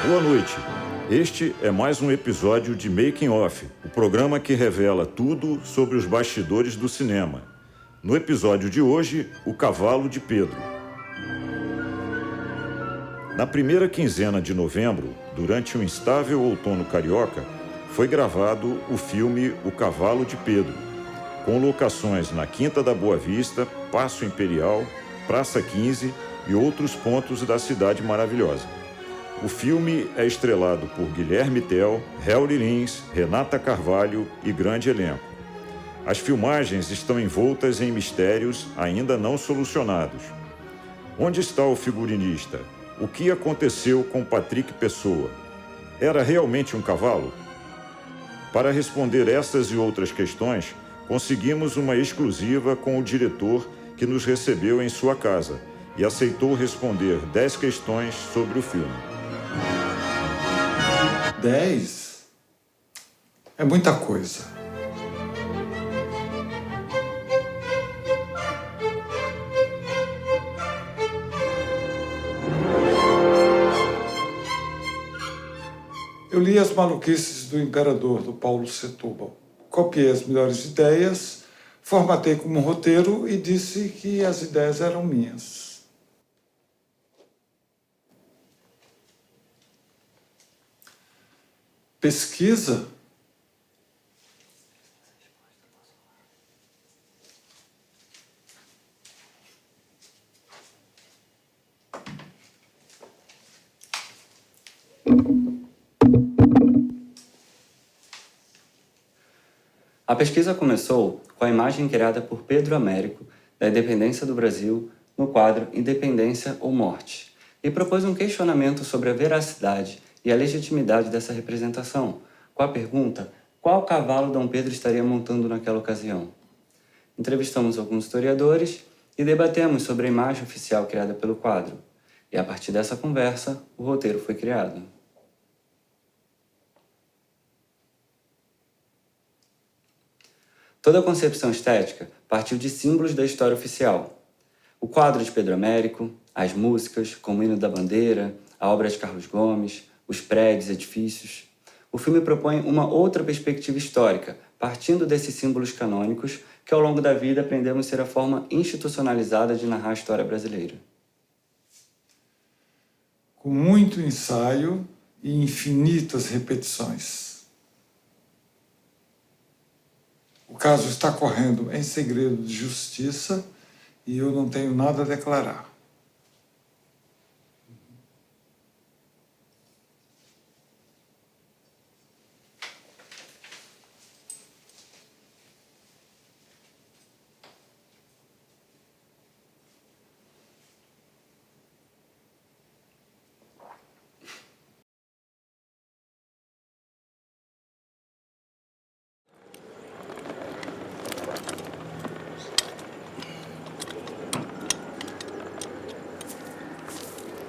Boa noite. Este é mais um episódio de Making Off, o programa que revela tudo sobre os bastidores do cinema. No episódio de hoje, O Cavalo de Pedro. Na primeira quinzena de novembro, durante um instável outono carioca, foi gravado o filme O Cavalo de Pedro, com locações na Quinta da Boa Vista, Paço Imperial, Praça 15 e outros pontos da cidade maravilhosa. O filme é estrelado por Guilherme Tell, Helry Lins, Renata Carvalho e grande elenco. As filmagens estão envoltas em mistérios ainda não solucionados. Onde está o figurinista? O que aconteceu com Patrick Pessoa? Era realmente um cavalo? Para responder essas e outras questões, conseguimos uma exclusiva com o diretor que nos recebeu em sua casa e aceitou responder 10 questões sobre o filme. 10 é muita coisa. Eu li As Maluquices do Imperador, do Paulo Setúbal. Copiei as melhores ideias, formatei como roteiro e disse que as ideias eram minhas. Pesquisa? A pesquisa começou com a imagem criada por Pedro Américo da independência do Brasil no quadro Independência ou Morte e propôs um questionamento sobre a veracidade e a legitimidade dessa representação, com a pergunta: qual cavalo Dom Pedro estaria montando naquela ocasião? Entrevistamos alguns historiadores e debatemos sobre a imagem oficial criada pelo quadro. E a partir dessa conversa, o roteiro foi criado. Toda a concepção estética partiu de símbolos da história oficial. O quadro de Pedro Américo, as músicas, como o Hino da Bandeira, a obra de Carlos Gomes, os prédios, edifícios. O filme propõe uma outra perspectiva histórica, partindo desses símbolos canônicos que ao longo da vida aprendemos ser a forma institucionalizada de narrar a história brasileira. Com muito ensaio e infinitas repetições. O caso está correndo em segredo de justiça e eu não tenho nada a declarar.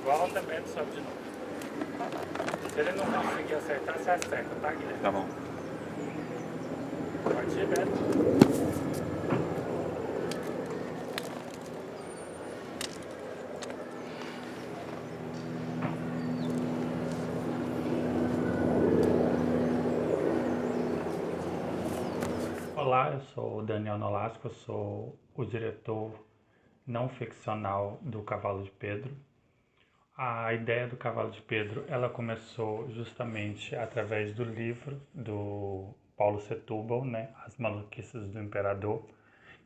O alongamento sobe de novo. Se ele não conseguir acertar, você acerta, tá, Guilherme? Tá bom. Pode ir, Beto. Olá, eu sou o Daniel Nolasco, eu sou o diretor não ficcional do Cavalo de Pedro. A ideia do Cavalo de Pedro, ela começou justamente através do livro do Paulo Setúbal, né, As Maluquices do Imperador,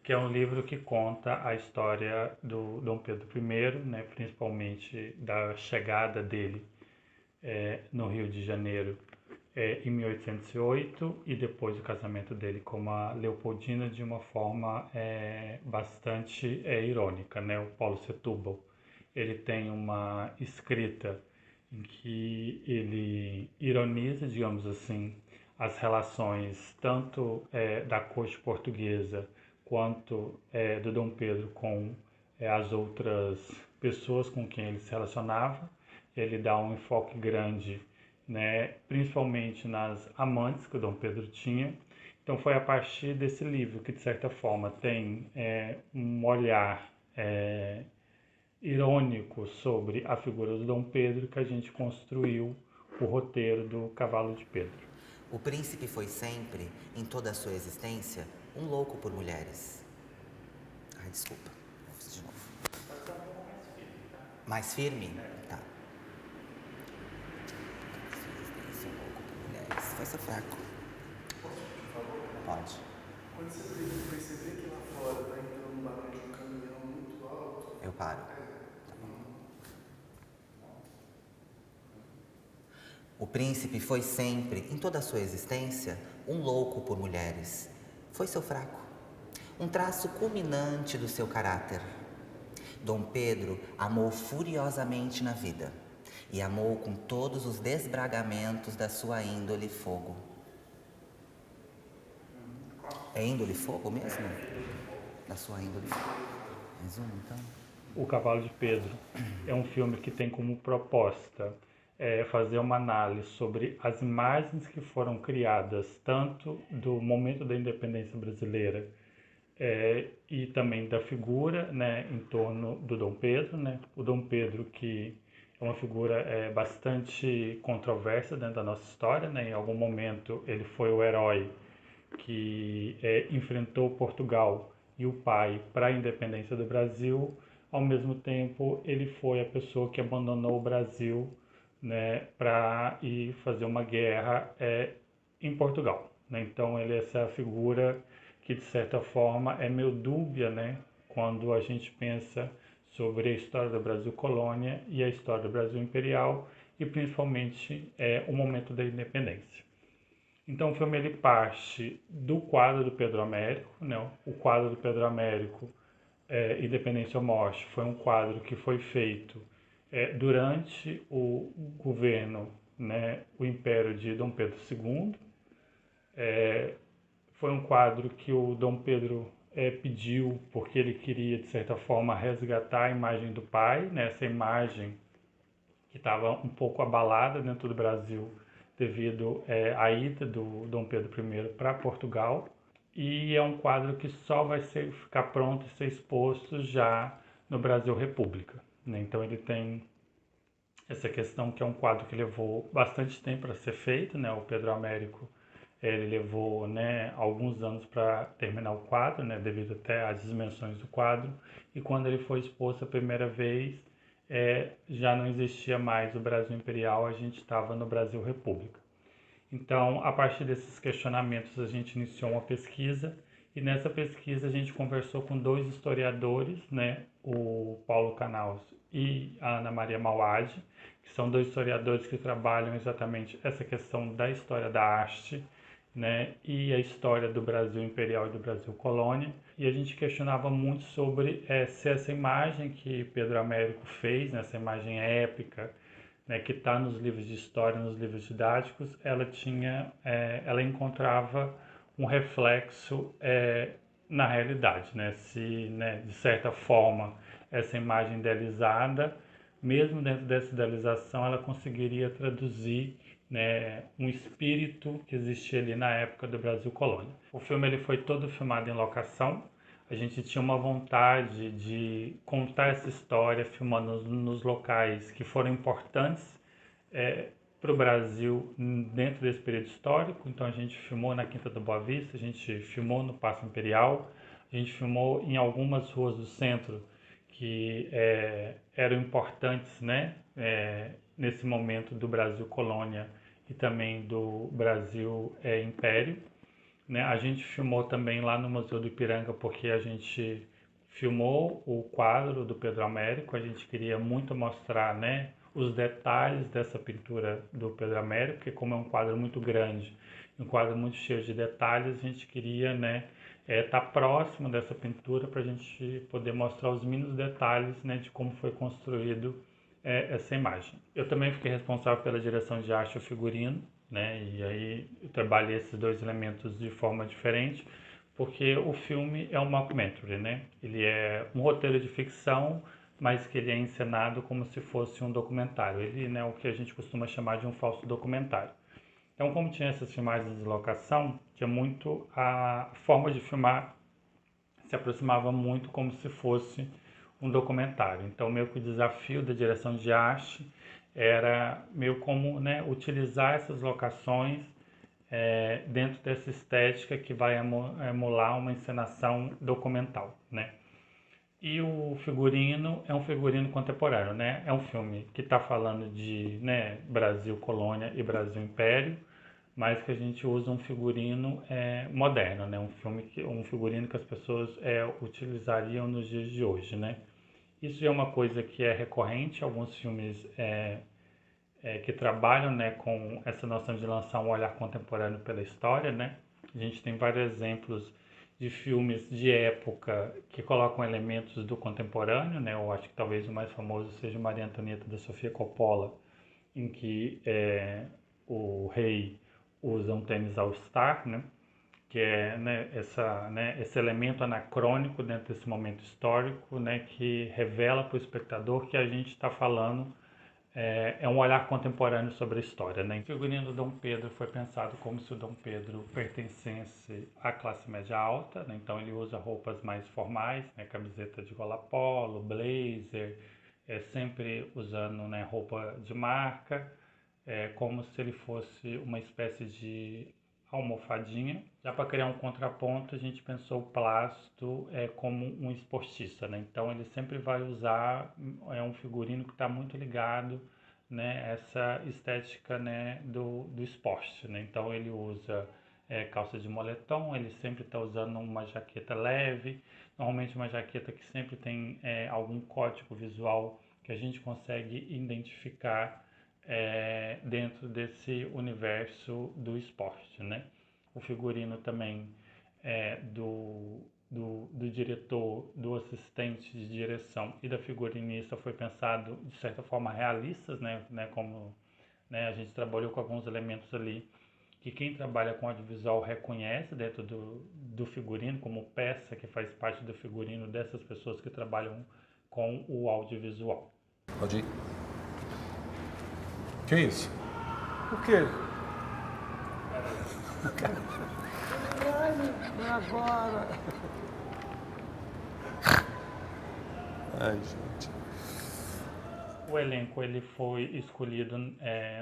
que é um livro que conta a história do Dom Pedro I, né, principalmente da chegada dele no Rio de Janeiro em 1808 e depois o casamento dele com a Leopoldina de uma forma bastante irônica, né, o Paulo Setúbal. Ele tem uma escrita em que ele ironiza, digamos assim, as relações tanto da corte portuguesa quanto do Dom Pedro com as outras pessoas com quem ele se relacionava. Ele dá um enfoque grande, né, principalmente nas amantes que o Dom Pedro tinha. Então foi a partir desse livro que, de certa forma, tem um olhar irônico sobre a figura do Dom Pedro que a gente construiu o roteiro do Cavalo de Pedro. O príncipe foi sempre, em toda a sua existência, um louco por mulheres. Ai, desculpa. Vou fazer de novo. Mais firme? Tá. Um louco por mulheres. Foi seu fraco. Pode. Quando você perceber que lá fora tá entrando um barulho de um caminhão muito alto, Eu paro. Tá bom. O príncipe foi sempre, em toda a sua existência, um louco por mulheres. Foi seu fraco. Um traço culminante do seu caráter. Dom Pedro amou furiosamente na vida e amou com todos os desbragamentos da sua índole fogo. É índole fogo mesmo? Da sua índole fogo. Resumo, então. O Cavalo de Pedro é um filme que tem como proposta fazer uma análise sobre as imagens que foram criadas tanto do momento da independência brasileira e também da figura, né, em torno do Dom Pedro, né? O Dom Pedro, que é uma figura bastante controversa dentro da nossa história, né? Em algum momento ele foi o herói que enfrentou Portugal e o pai para a independência do Brasil. Ao mesmo tempo, ele foi a pessoa que abandonou o Brasil, né, para ir fazer uma guerra em Portugal, né? Então, ele é essa figura que, de certa forma, é meio dúbia, né, quando a gente pensa sobre a história do Brasil colônia e a história do Brasil imperial e, principalmente, o momento da independência. Então o filme ele parte do quadro do Pedro Américo, né? O quadro do Pedro Américo, Independência ou Morte, foi um quadro que foi feito durante o governo, né? O Império de Dom Pedro II. Foi um quadro que o Dom Pedro pediu porque ele queria, de certa forma, resgatar a imagem do pai, né? Essa imagem que estava um pouco abalada dentro do Brasil devido à ida do Dom Pedro I para Portugal. E é um quadro que só vai ficar pronto e ser exposto já no Brasil República, né? Então ele tem essa questão que é um quadro que levou bastante tempo para ser feito, né? O Pedro Américo ele levou, né, alguns anos para terminar o quadro, né, devido até às dimensões do quadro. E quando ele foi exposto a primeira vez, já não existia mais o Brasil Imperial, a gente estava no Brasil República. Então, a partir desses questionamentos, a gente iniciou uma pesquisa e nessa pesquisa a gente conversou com dois historiadores, né, o Paulo Canaus e a Ana Maria Mauad, que são dois historiadores que trabalham exatamente essa questão da história da haste, né, e a história do Brasil Imperial e do Brasil Colônia. E a gente questionava muito sobre se essa imagem que Pedro Américo fez, né, essa imagem épica, né, que está nos livros de história, nos livros didáticos, ela encontrava um reflexo na realidade, né? Se, né, de certa forma, essa imagem idealizada, mesmo dentro dessa idealização, ela conseguiria traduzir, né, um espírito que existia ali na época do Brasil Colônia. O filme ele foi todo filmado em locação. A gente tinha uma vontade de contar essa história filmando nos locais que foram importantes para o Brasil dentro desse período histórico. Então a gente filmou na Quinta da Boa Vista, a gente filmou no Paço Imperial, a gente filmou em algumas ruas do centro que eram importantes, né, nesse momento do Brasil Colônia e também do Brasil Império. Né? A gente filmou também lá no Museu do Ipiranga porque a gente filmou o quadro do Pedro Américo, a gente queria muito mostrar, né, os detalhes dessa pintura do Pedro Américo, porque como é um quadro muito grande, um quadro muito cheio de detalhes, a gente queria, né, estar próximo dessa pintura para a gente poder mostrar os mínimos detalhes, né, de como foi construído essa imagem. Eu também fiquei responsável pela direção de arte e figurino, né, e aí eu trabalhei esses dois elementos de forma diferente, porque o filme é um mockumentary, né? Ele é um roteiro de ficção, mas que ele é encenado como se fosse um documentário. Ele, né, é o que a gente costuma chamar de um falso documentário. Então, como tinha essas filmagens de locação, tinha muito a forma de filmar se aproximava muito como se fosse um documentário. Então, meio que o desafio da direção de arte era meio como, né, utilizar essas locações dentro dessa estética que vai emular uma encenação documental, né? E o figurino é um figurino contemporâneo, né? É um filme que está falando de, né, Brasil colônia e Brasil império, mas que a gente usa um figurino moderno, né? Um figurino que as pessoas utilizariam nos dias de hoje, né? Isso é uma coisa que é recorrente, alguns filmes que trabalham, né, com essa noção de lançar um olhar contemporâneo pela história, né? A gente tem vários exemplos de filmes de época que colocam elementos do contemporâneo, né? Eu acho que talvez o mais famoso seja Maria Antonieta da Sofia Coppola, em que o rei usa um tênis All-Star, né? Que é, né, esse elemento anacrônico dentro desse momento histórico, né? Que revela para o espectador que a gente está falando um olhar contemporâneo sobre a história, né? O figurino do Dom Pedro foi pensado como se o Dom Pedro pertencesse à classe média alta, né? Então ele usa roupas mais formais, né? Camiseta de gola polo, blazer, sempre usando, né, roupa de marca, como se ele fosse uma espécie de almofadinha. Já para criar um contraponto, a gente pensou o Plácido como um esportista, né? Então ele sempre vai usar um figurino que está muito ligado, né, essa estética, né, do esporte, né? Então ele usa calça de moletom, ele sempre está usando uma jaqueta leve, normalmente uma jaqueta que sempre tem algum código visual que a gente consegue identificar dentro desse universo do esporte, né? O figurino também do diretor, do assistente de direção e da figurinista foi pensado de certa forma realistas, né? Como, né, a gente trabalhou com alguns elementos ali que quem trabalha com audiovisual reconhece dentro do figurino como peça que faz parte do figurino dessas pessoas que trabalham com o audiovisual. Pode ir. Que isso? O quê? Agora. Ai, gente. O elenco ele foi escolhido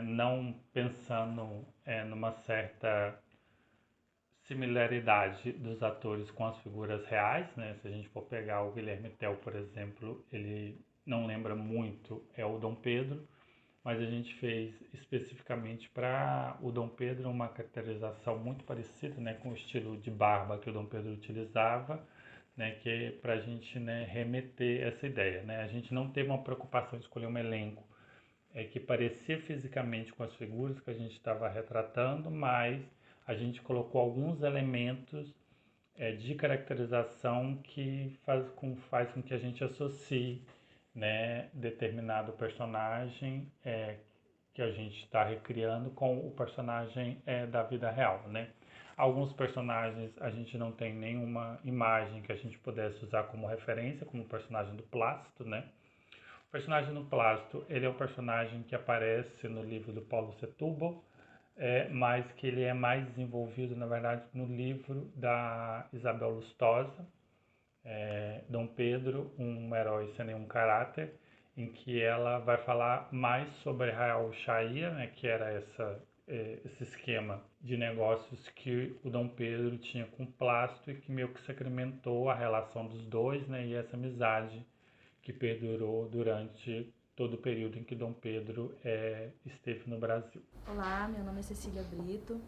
não pensando numa certa similaridade dos atores com as figuras reais, né? Se a gente for pegar o Guilherme Tell, por exemplo, ele não lembra muito o Dom Pedro, mas a gente fez especificamente para o Dom Pedro uma caracterização muito parecida, né, com o estilo de barba que o Dom Pedro utilizava, né, que é para a gente, né, remeter essa ideia, né? A gente não teve uma preocupação de escolher um elenco que parecia fisicamente com as figuras que a gente estava retratando, mas a gente colocou alguns elementos de caracterização que faz com que a gente associe, né, determinado personagem que a gente está recriando com o personagem da vida real, né? Alguns personagens a gente não tem nenhuma imagem que a gente pudesse usar como referência, como o personagem do Plácido, né? O personagem do Plácido, ele é um personagem que aparece no livro do Paulo Setúbal, mas que ele é mais desenvolvido, na verdade, no livro da Isabel Lustosa, Dom Pedro, um herói sem nenhum caráter, em que ela vai falar mais sobre a Real Chaia, né, que era esse esquema de negócios que o Dom Pedro tinha com o Plácido e que meio que sacramentou a relação dos dois, né, e essa amizade que perdurou durante todo o período em que Dom Pedro esteve no Brasil. Olá, meu nome é Cecília Brito.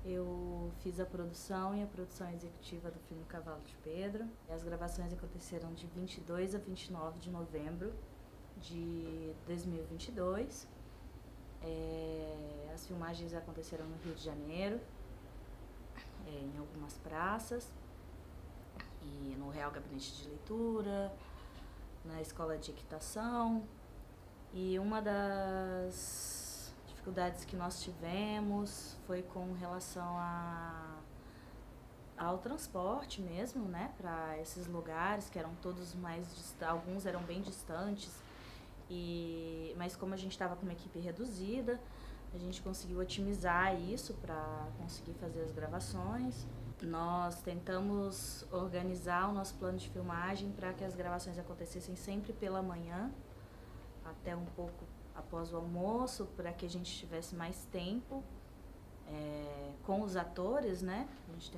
Eu fiz a produção e a produção executiva do filme Cavalo de Pedro. As gravações aconteceram de 22 a 29 de novembro de 2022. As filmagens aconteceram no Rio de Janeiro, em algumas praças, e no Real Gabinete de Leitura, na Escola de Equitação. E uma das dificuldades que nós tivemos foi com relação ao transporte mesmo, né, para esses lugares que eram todos alguns eram bem distantes, mas como a gente estava com uma equipe reduzida, a gente conseguiu otimizar isso para conseguir fazer as gravações. Nós tentamos organizar o nosso plano de filmagem para que as gravações acontecessem sempre pela manhã, até um pouco após o almoço, para que a gente tivesse mais tempo com os atores, né? A gente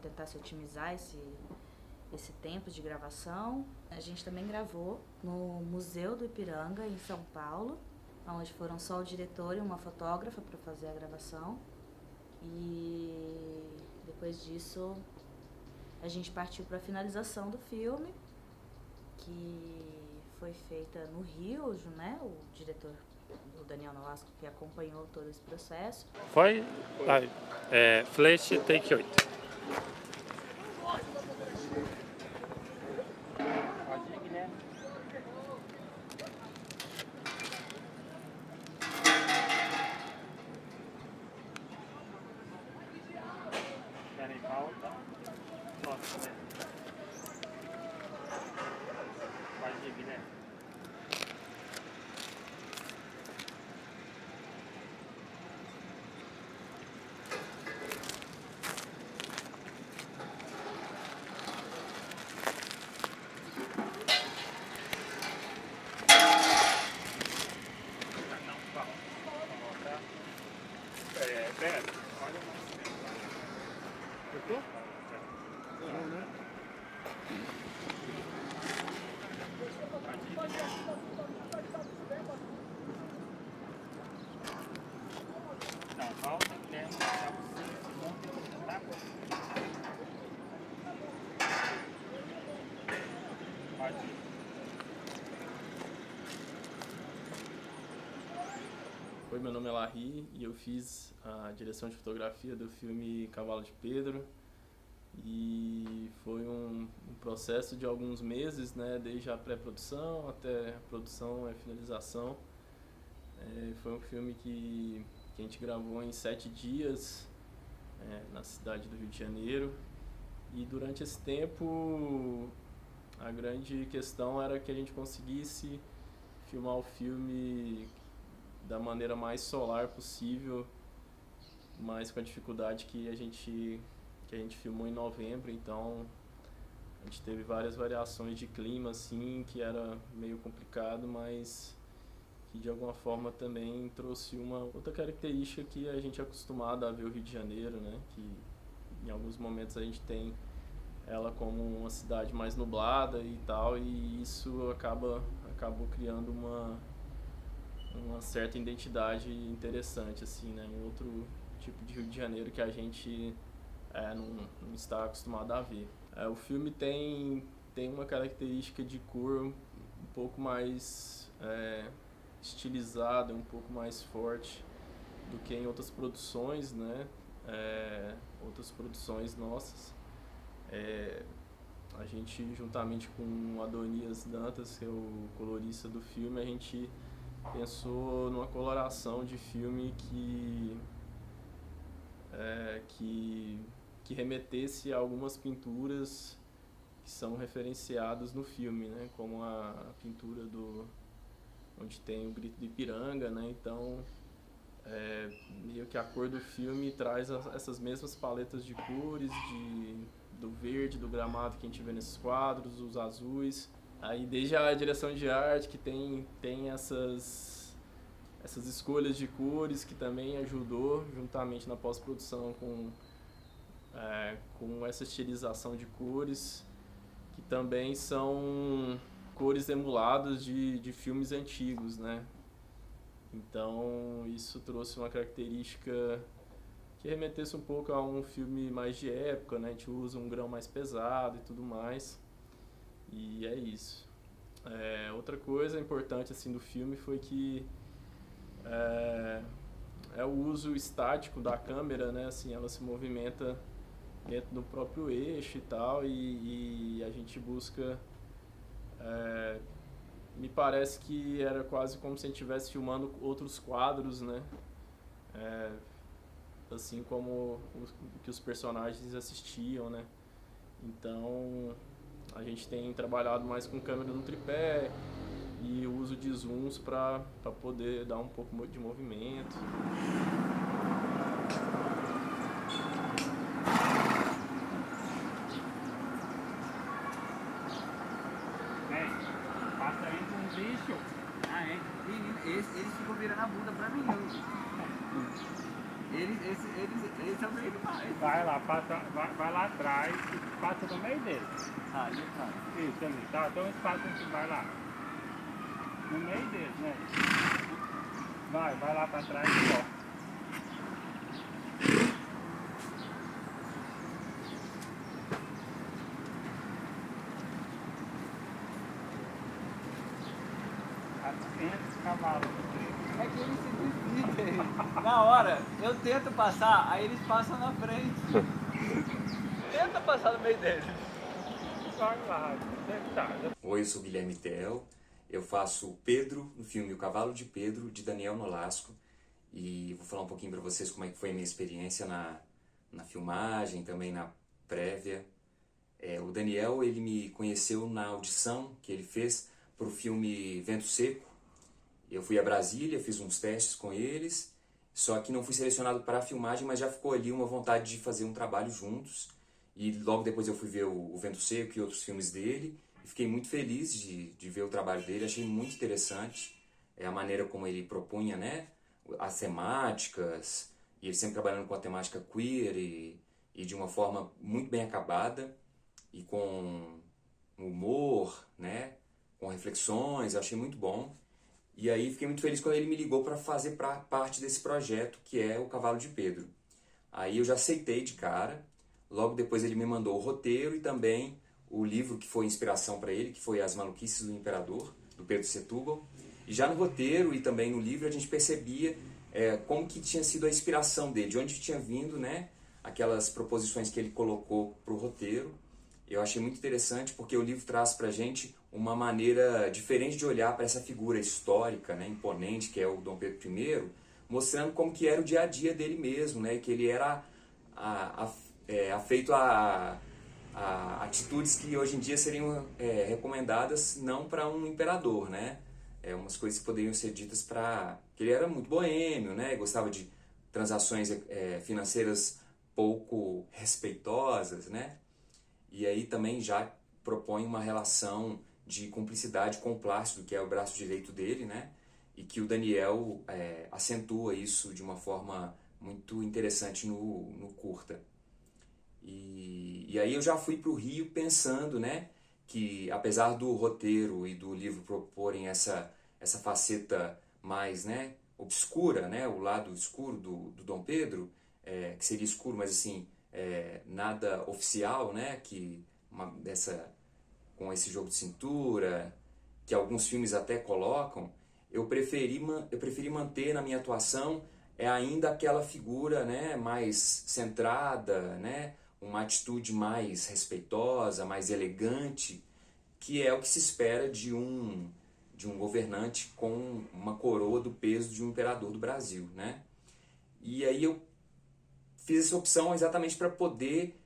tentasse otimizar esse tempo de gravação. A gente também gravou no Museu do Ipiranga, em São Paulo, onde foram só o diretor e uma fotógrafa para fazer a gravação. E depois disso, a gente partiu para a finalização do filme, que foi feita no Rio, né? O diretor, o Daniel Nolasco, que acompanhou todo esse processo. Foi? Vai. Flash, take 8. Querem pauta? Nossa, né? Pode ir, Guilherme. Oi, meu nome é Larry e eu fiz a direção de fotografia do filme Cavalo de Pedro. E foi um processo de alguns meses, né, desde a pré-produção até a produção e finalização. Foi um filme que a gente gravou em 7 dias na cidade do Rio de Janeiro. E durante esse tempo, a grande questão era que a gente conseguisse filmar o filme da maneira mais solar possível, mas com a dificuldade que a gente filmou em novembro. Então a gente teve várias variações de clima, assim, que era meio complicado, mas que de alguma forma também trouxe uma outra característica que a gente é acostumado a ver o Rio de Janeiro, né? Que em alguns momentos a gente tem ela como uma cidade mais nublada e tal, e isso acabou criando uma certa identidade interessante, assim, né? Um outro tipo de Rio de Janeiro que a gente não está acostumado a ver. O filme tem uma característica de cor um pouco mais estilizada, um pouco mais forte do que em outras produções, né? Outras produções nossas. A gente, juntamente com o Adonias Dantas, que é o colorista do filme, a gente pensou numa coloração de filme que remetesse a algumas pinturas que são referenciadas no filme, né? Como a pintura onde tem o Grito do Ipiranga, né? Então, meio que a cor do filme traz essas mesmas paletas de cores, do verde, do gramado que a gente vê nesses quadros, os azuis. Aí desde a direção de arte, que tem essas escolhas de cores, que também ajudou, juntamente na pós-produção com essa estilização de cores, que também são cores emuladas de filmes antigos, né? Então isso trouxe uma característica que remetesse um pouco a um filme mais de época, né? A gente usa um grão mais pesado e tudo mais. E é isso. Outra coisa importante assim do filme foi que o uso estático da câmera, né? Assim, ela se movimenta dentro do próprio eixo e tal, e a gente busca... me parece que era quase como se a gente estivesse filmando outros quadros, né? Assim como que os personagens assistiam, né? Então a gente tem trabalhado mais com câmera no tripé e o uso de zooms para poder dar um pouco de movimento. Passa aí com um bicho. Menino, esse Eles são bem demais. Vai lá, vai lá atrás e passa no meio deles. Ah, e tá. Isso ali, tá? Tem um espaço que vai lá. No meio deles, né? Vai lá pra trás e volta. Entra esse cavalo. É que eles se dividem. Na hora, eu tento passar, aí eles passam na frente. Tenta passar no meio deles. Vai lá, tá. Oi, eu sou Guilherme Tel, eu faço o Pedro no filme O Cavalo de Pedro, de Daniel Nolasco, e vou falar um pouquinho para vocês como é que foi a minha experiência na filmagem, também na prévia. O Daniel, ele me conheceu na audição que ele fez para o filme Vento Seco. Eu fui a Brasília, fiz uns testes com eles, só que não fui selecionado para a filmagem, mas já ficou ali uma vontade de fazer um trabalho juntos. E logo depois eu fui ver o Vento Seco e outros filmes dele, e fiquei muito feliz de ver o trabalho dele, achei muito interessante a maneira como ele propunha, né, as temáticas, e ele sempre trabalhando com a temática queer e de uma forma muito bem acabada, e com humor, né, com reflexões, eu achei muito bom. E aí fiquei muito feliz quando ele me ligou para fazer parte desse projeto, que é O Cavalo de Pedro. Aí eu já aceitei de cara. Logo depois ele me mandou o roteiro e também o livro que foi inspiração para ele, que foi As Maluquices do Imperador, do Pedro Setúbal. E já no roteiro e também no livro a gente percebia como que tinha sido a inspiração dele, de onde tinha vindo, né, aquelas proposições que ele colocou para o roteiro. Eu achei muito interessante porque o livro traz para a gente uma maneira diferente de olhar para essa figura histórica, né, imponente, que é o Dom Pedro I, mostrando como que era o dia a dia dele mesmo, né, que ele era afeito a atitudes que hoje em dia seriam recomendadas não para um imperador, né, umas coisas que poderiam ser ditas para... que ele era muito boêmio, né, gostava de transações financeiras pouco respeitosas, né, e aí também já propõe uma relação de cumplicidade com o Plácido, que é o braço direito dele, né? E que o Daniel acentua isso de uma forma muito interessante no curta. E aí eu já fui para o Rio pensando, né, que apesar do roteiro e do livro proporem essa faceta mais, né, obscura, né, o lado escuro do Dom Pedro, que seria escuro, mas assim, nada oficial, né, com esse jogo de cintura, que alguns filmes até colocam, eu preferi manter na minha atuação ainda aquela figura, né, mais centrada, né, uma atitude mais respeitosa, mais elegante, que é o que se espera de um governante com uma coroa do peso de um imperador do Brasil, né? E aí eu fiz essa opção exatamente para poder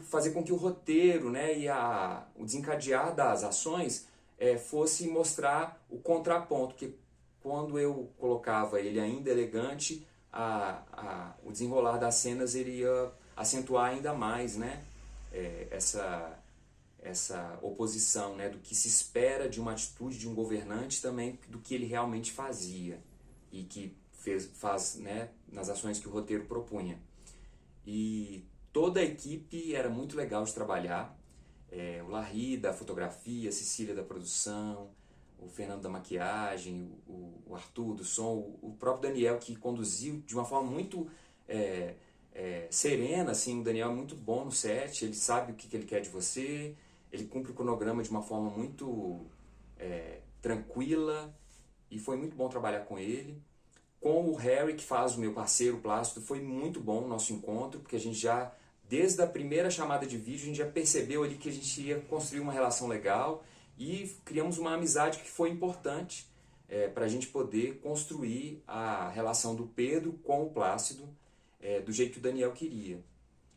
fazer com que o roteiro, né, e o desencadear das ações fosse mostrar o contraponto, que quando eu colocava ele ainda elegante, o desenrolar das cenas ele ia acentuar ainda mais, né, essa oposição, né, do que se espera de uma atitude de um governante também do que ele realmente fazia e que faz, né, nas ações que o roteiro propunha. E toda a equipe era muito legal de trabalhar, o Larry da fotografia, a Cecília da produção, o Fernando da maquiagem, o Arthur do som, o próprio Daniel, que conduziu de uma forma muito serena, assim. O Daniel é muito bom no set, ele sabe o que ele quer de você, ele cumpre o cronograma de uma forma muito tranquila, e foi muito bom trabalhar com ele. Com o Harry, que faz o meu parceiro Plácido, foi muito bom o nosso encontro, porque a gente já, desde a primeira chamada de vídeo, a gente já percebeu ali que a gente ia construir uma relação legal e criamos uma amizade que foi importante para a gente poder construir a relação do Pedro com o Plácido do jeito que o Daniel queria.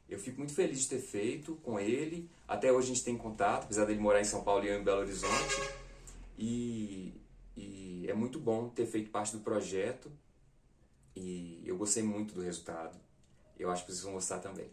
Eu fico muito feliz de ter feito com ele, até hoje a gente tem contato, apesar dele morar em São Paulo e eu em Belo Horizonte, e é muito bom ter feito parte do projeto. E eu gostei muito do resultado. Eu acho que vocês vão gostar também.